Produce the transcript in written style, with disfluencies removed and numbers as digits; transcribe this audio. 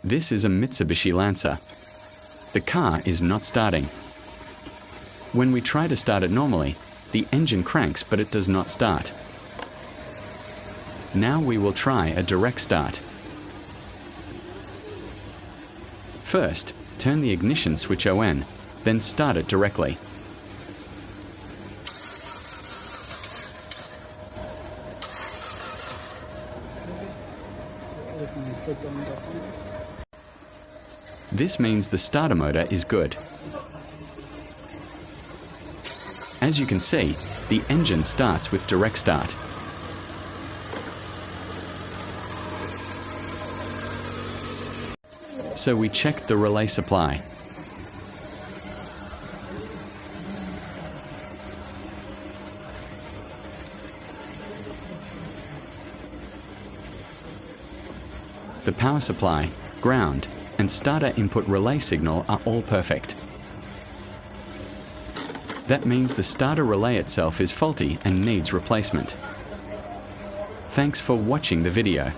This is a Mitsubishi Lancer. The car is not starting. When we try to start it normally, the engine cranks but it does not start. Now we will try a direct start. First, turn the ignition switch on, then start it directly. This means the starter motor is good. As you can see, the engine starts with direct start. So we checked the relay supply. The power supply, ground, and starter input relay signal are all perfect. That means the starter relay itself is faulty and needs replacement. Thanks for watching the video.